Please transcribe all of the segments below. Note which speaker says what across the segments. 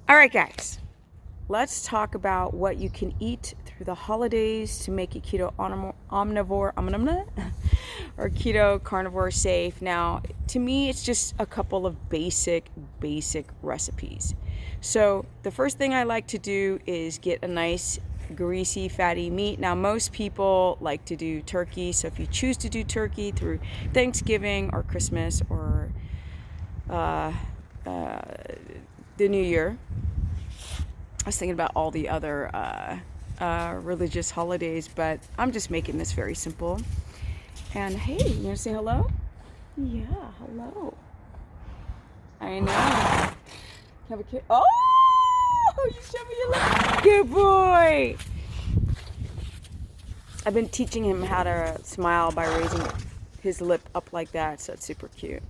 Speaker 1: All right, guys, let's talk about what you can eat through the holidays to make it keto omnivore or keto carnivore safe. Now, to me, it's just a couple of basic recipes. So the first thing I like to do is get a nice greasy fatty meat. Now, most people like to do turkey, so if you choose to do turkey through Thanksgiving or Christmas or the New Year, I was thinking about all the other religious holidays, but I'm just making this very simple. And hey, you want to say hello? Yeah, hello. I know. Have a kid. Oh, you showed me your lip. Good boy. I've been teaching him how to smile by raising his lip up like that, so it's super cute.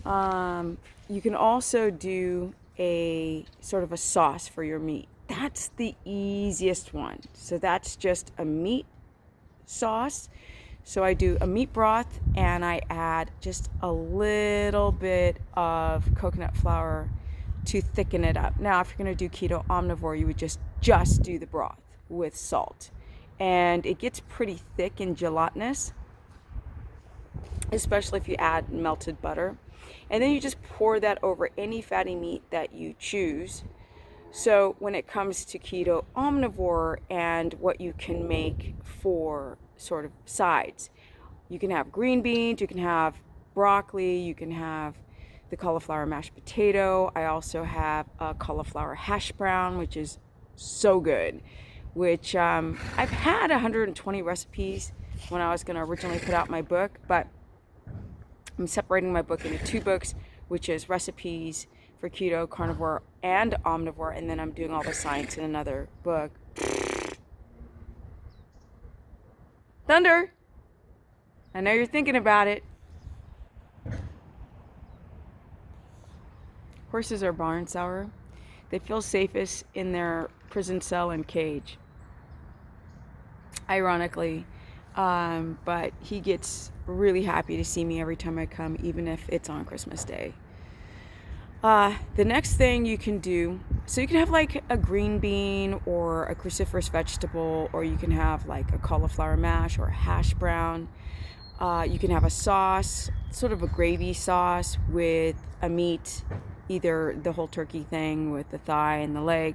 Speaker 1: You can also do a sort of a sauce for your meat. That's the easiest one. So that's just a meat sauce. So I do a meat broth and I add just a little bit of coconut flour to thicken it up. Now, if you're going to do keto omnivore, you would just do the broth with salt. And it gets pretty thick and gelatinous, especially if you add melted butter. And then you just pour that over any fatty meat that you choose. So when it comes to keto omnivore and what you can make for sort of sides, you can have green beans, you can have broccoli, you can have the cauliflower mashed potato. I also have a cauliflower hash brown, which is so good, which I've had 120 recipes when I was going to originally put out my book, but I'm separating my book into two books, which is recipes for keto, carnivore, and omnivore, and then I'm doing all the science in another book. Thunder! I know you're thinking about it. Horses are barn sour. They feel safest in their prison cell and cage. Ironically, but he gets really happy to see me every time I come, even if it's on Christmas Day. The next thing you can do, so you can have like a green bean or a cruciferous vegetable, or you can have like a cauliflower mash or a hash brown. You can have a sauce, sort of a gravy sauce with a meat, either the whole turkey thing with the thigh and the leg,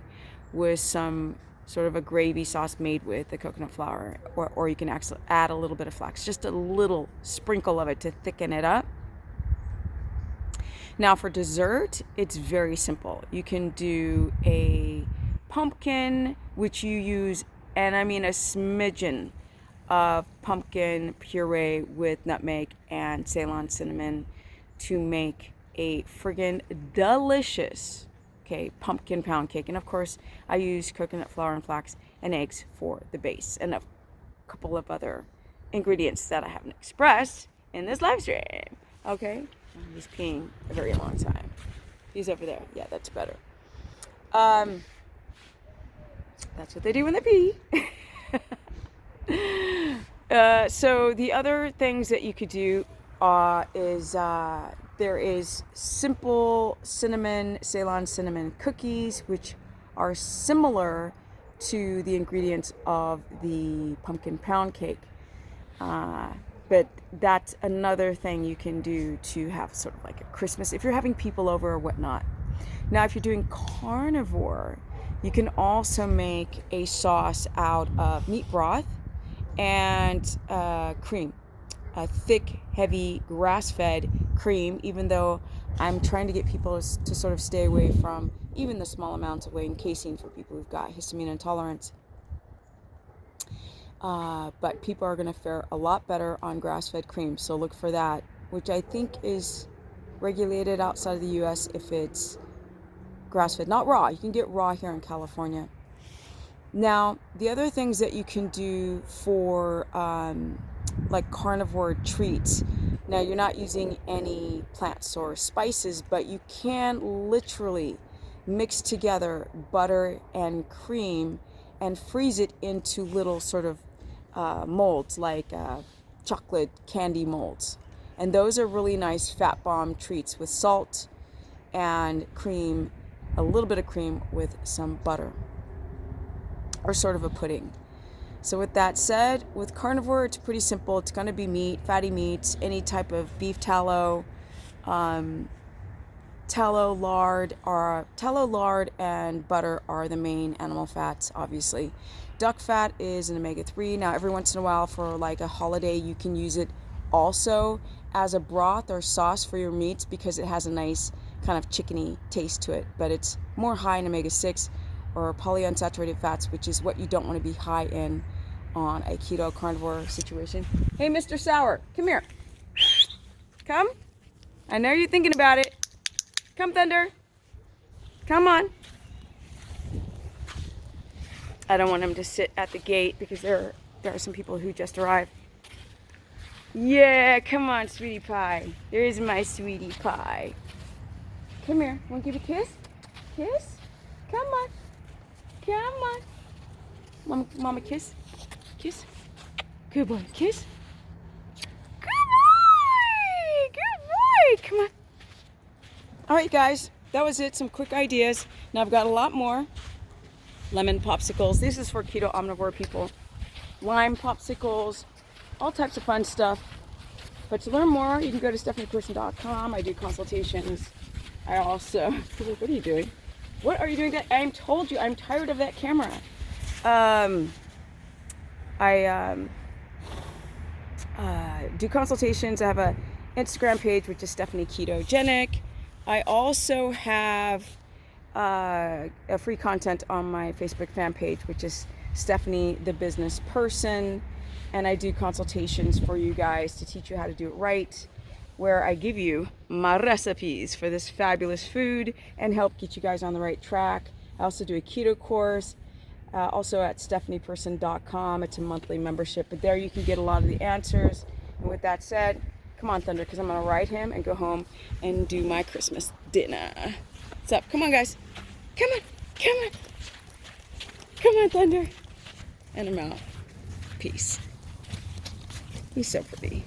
Speaker 1: with some sort of a gravy sauce made with the coconut flour, or you can actually add a little bit of flax, just a little sprinkle of it to thicken it up. Now for dessert, it's very simple. You can do a pumpkin, which you use, and I mean a smidgen of pumpkin puree with nutmeg and Ceylon cinnamon to make a friggin' delicious pumpkin pound cake. And of course, I use coconut flour and flax and eggs for the base, and a couple of other ingredients that I haven't expressed in this live stream. Okay, he's peeing a very long time. He's over there. Yeah, that's better. That's what they do when they pee. So the other things that you could do is there is simple Ceylon cinnamon cookies, which are similar to the ingredients of the pumpkin pound cake. But that's another thing you can do to have sort of like a Christmas, if you're having people over or whatnot. Now, if you're doing carnivore, you can also make a sauce out of meat broth and cream. A thick, heavy, grass-fed cream, even though I'm trying to get people to sort of stay away from even the small amounts of whey and casein for people who've got histamine intolerance. But people are going to fare a lot better on grass-fed cream, so look for that, which I think is regulated outside of the U.S. if it's grass-fed, not raw. You can get raw here in California. Now, the other things that you can do for like carnivore treats. Now, you're not using any plants or spices, but you can literally mix together butter and cream and freeze it into little sort of molds, like chocolate candy molds. And those are really nice fat bomb treats with salt and cream a little bit of cream with some butter, or sort of a pudding. So with that said, with carnivore, it's pretty simple. It's going to be meat, fatty meats, any type of beef tallow, tallow, lard, and butter are the main animal fats, obviously. Duck fat is an omega-3. Now, every once in a while for like a holiday, you can use it also as a broth or sauce for your meats because it has a nice kind of chickeny taste to it. But it's more high in omega-6 or polyunsaturated fats, which is what you don't want to be high in on a keto carnivore situation. Hey, Mr. Sour, come here. Come. I know you're thinking about it. Come, Thunder. Come on. I don't want him to sit at the gate because there are some people who just arrived. Yeah, come on, sweetie pie. There's my sweetie pie. Come here. Want to give you a kiss? Kiss? Come on. Come on. Mama, kiss. Kiss. Good boy. Kiss. Good boy. Good boy. Come on. All right, guys. That was it. Some quick ideas. Now I've got a lot more. Lemon popsicles. This is for keto omnivore people. Lime popsicles. All types of fun stuff. But to learn more, you can go to stephanieperson.com. I do consultations. I also... What are you doing? What are you doing? I told you, I'm tired of that camera. I do consultations. I have a Instagram page, which is Stephanie Ketogenic. I also have a free content on my Facebook fan page, which is Stephanie the Business Person. And I do consultations for you guys to teach you how to do it right, where I give you my recipes for this fabulous food and help get you guys on the right track. I also do a keto course, also at stephanieperson.com. It's a monthly membership, but there you can get a lot of the answers. And with that said, come on, Thunder, because I'm going to ride him and go home and do my Christmas dinner. What's up? Come on, guys. Come on. Come on. Come on, Thunder. And I'm out. Peace. He's so pretty.